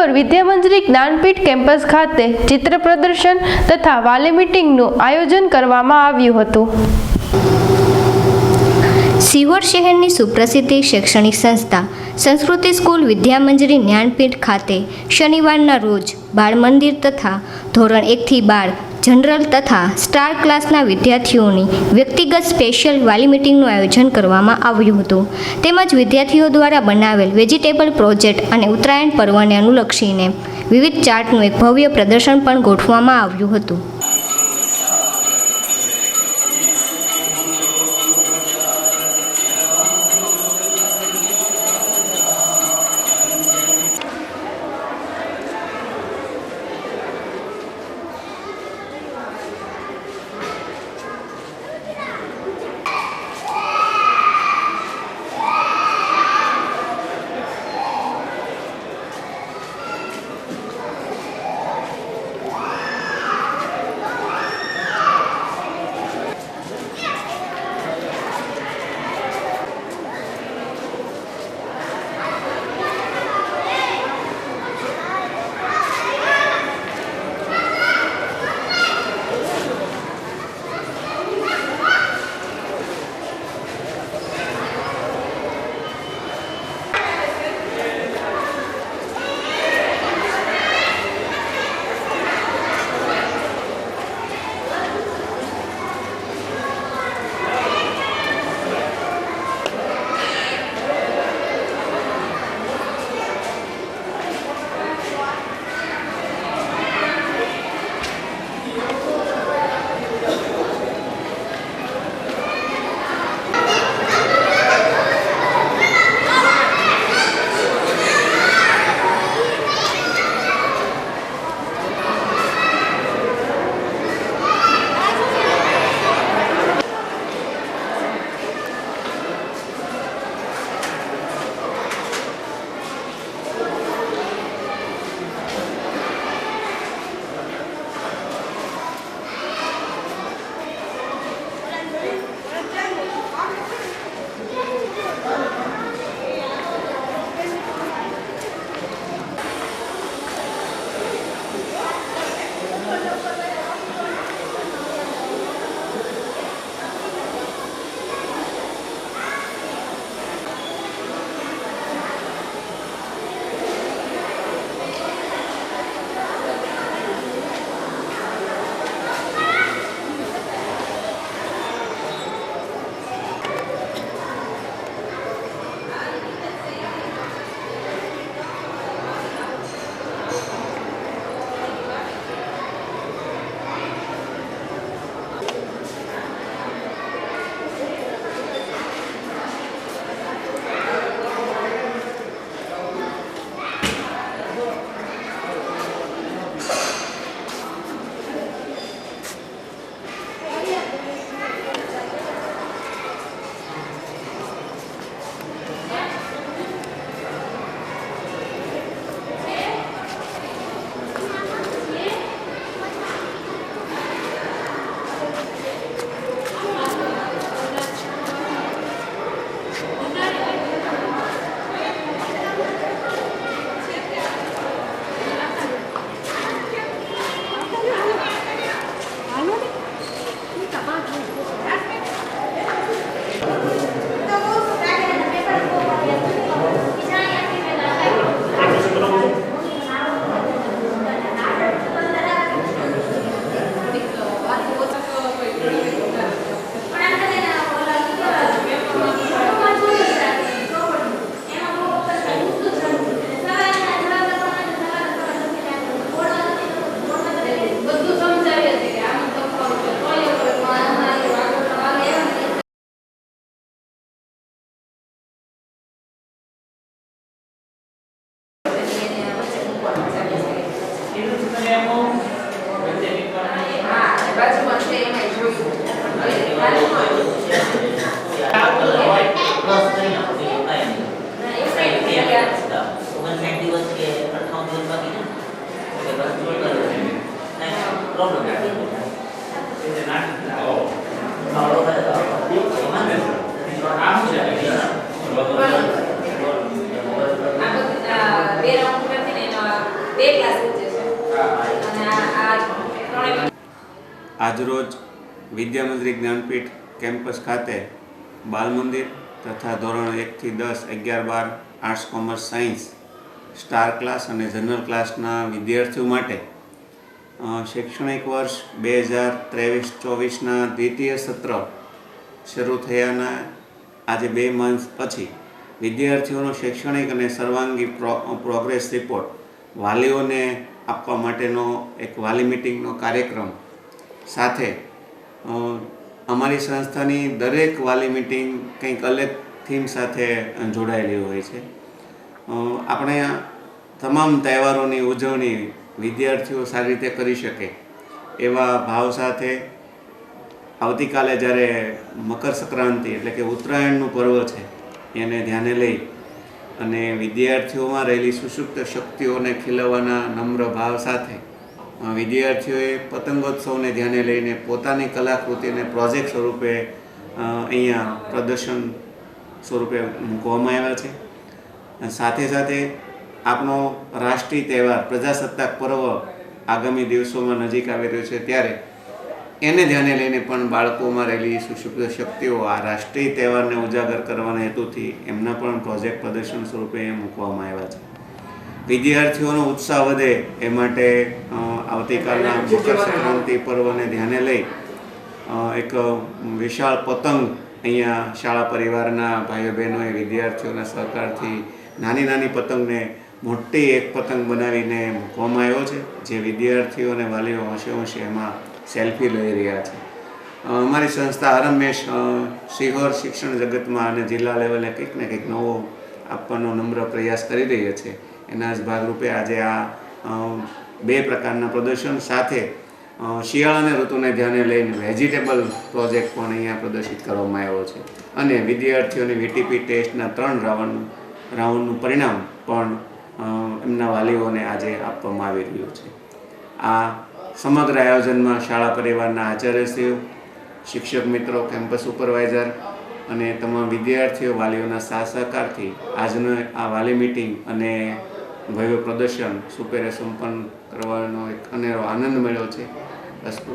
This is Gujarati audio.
સિહોર વિદ્યામંજરી જ્ઞાનપીઠ કેમ્પસ ખાતે ચિત્ર પ્રદર્શન તથા વાલી મીટિંગનું આયોજન કરવામાં આવ્યું હતું। સિહોર શહેરની સુપ્રસિદ્ધ શૈક્ષણિક સંસ્થા સંસ્કૃતિ સ્કૂલ વિદ્યામંજરી જ્ઞાનપીઠ ખાતે શનિવારના રોજ બાળ મંદિર તથા ધોરણ 1 થી 12 જનરલ તથા સ્ટાર ક્લાસના વિદ્યાર્થીઓની વ્યક્તિગત સ્પેશિયલ વાલી મીટિંગનું આયોજન કરવામાં આવ્યું હતું। તેમજ વિદ્યાર્થીઓ દ્વારા બનાવેલ વેજીટેબલ પ્રોજેક્ટ અને ઉત્તરાયણ પર્વને અનુલક્ષીને વિવિધ ચાર્ટનું એક ભવ્ય પ્રદર્શન પણ ગોઠવવામાં આવ્યું હતું। આજરોજ વિદ્યામંદિર જ્ઞાનપીઠ કેમ્પસ ખાતે બાલ મંદિર તથા ધોરણ 1 થી 10, 11, 12 arts, commerce, science, star class અને જનરલ ક્લાસના વિદ્યાર્થીઓ માટે શૈક્ષણિક વર્ષ 2023-24ના દ્વિતીય સત્ર શરૂ થયાના આજે 2 મંથ પછી વિદ્યાર્થીઓનો શૈક્ષણિક અને સર્વાંગી પ્રોગ્રેસ રિપોર્ટ વાલીઓને આપવા માટેનો એક વાલી મિટિંગનો કાર્યક્રમ સાથે અમારી સંસ્થાની દરેક વાલી મિટિંગ કંઈક અલગ થીમ સાથે જોડાયેલી હોય છે. આપણે તમામ તહેવારોની ઉજવણી વિદ્યાર્થીઓ સારી રીતે કરી શકે એવા ભાવ સાથે આવતીકાલે જ્યારે મકર સંક્રાંતિ એટલે કે ઉત્તરાયણનું પર્વ છે એને ધ્યાને લઈ અને વિદ્યાર્થીઓમાં રહેલી સુષુપ્ત શક્તિઓને ખીલવવાના નમ્ર ભાવ સાથે વિદ્યાર્થીઓએ પતંગોત્સવને ધ્યાને લઈને પોતાની કલાકૃતિને પ્રોજેક્ટ સ્વરૂપે અહીંયા પ્રદર્શન સ્વરૂપે મૂકવામાં આવ્યા છે. સાથે સાથે આપણો રાષ્ટ્રીય તહેવાર પ્રજાસત્તાક પર્વ આગામી દિવસોમાં નજીક આવી રહ્યો છે ત્યારે એને ધ્યાને લઈને પણ બાળકોમાં રહેલી સુષુપ્ત શક્તિઓ આ રાષ્ટ્રીય તહેવારને ઉજાગર કરવાના હેતુથી એમના પણ પ્રોજેક્ટ પ્રદર્શન સ્વરૂપે મૂકવામાં આવ્યા છે. વિદ્યાર્થીઓનો ઉત્સાહ વધે એ માટે આવતીકાલના મકર સંક્રાંતિ પર્વને ધ્યાને લઈ એક વિશાળ પતંગ અહીંયા શાળા પરિવારના ભાઈઓ બહેનોએ વિદ્યાર્થીઓના સહકારથી નાની પતંગને મોટી એક પતંગ બનાવીને મૂકવામાં આવ્યો છે, જે વિદ્યાર્થીઓ અને વાલીઓ હોંશે એમાં સેલ્ફી લઈ રહ્યા છે. અમારી સંસ્થા હરમેશ સિહોર શિક્ષણ જગતમાં અને જિલ્લા લેવલે કંઈક ને કંઈક નવો આપવાનો નમ્ર પ્રયાસ કરી રહી છે. એના જ ભાગરૂપે આજે આ 2 પ્રકારના પ્રદર્શન સાથે શિયાળાની ઋતુને ધ્યાને લઈને વેજીટેબલ પ્રોજેક્ટ પણ અહીંયા પ્રદર્શિત કરવામાં આવ્યો છે અને વિદ્યાર્થીઓની VTP ટેસ્ટના 3 રાઉન્ડનું પરિણામ પણ એમના વાલીઓને આજે આપવામાં આવી રહ્યું છે. આ સમગ્ર આયોજનમાં શાળા પરિવારના આચાર્યશ્રીઓ, શિક્ષક મિત્રો, કેમ્પસ સુપરવાઇઝર અને તમામ વિદ્યાર્થીઓ વાલીઓના સાથ સહકારથી આજનો આ વાલી મિટિંગ અને ભવ્ય પ્રદર્શન સુપેરે સંપન્ન કરવાનો એક અનેરો આનંદ મળ્યો છે. અસ્તુ.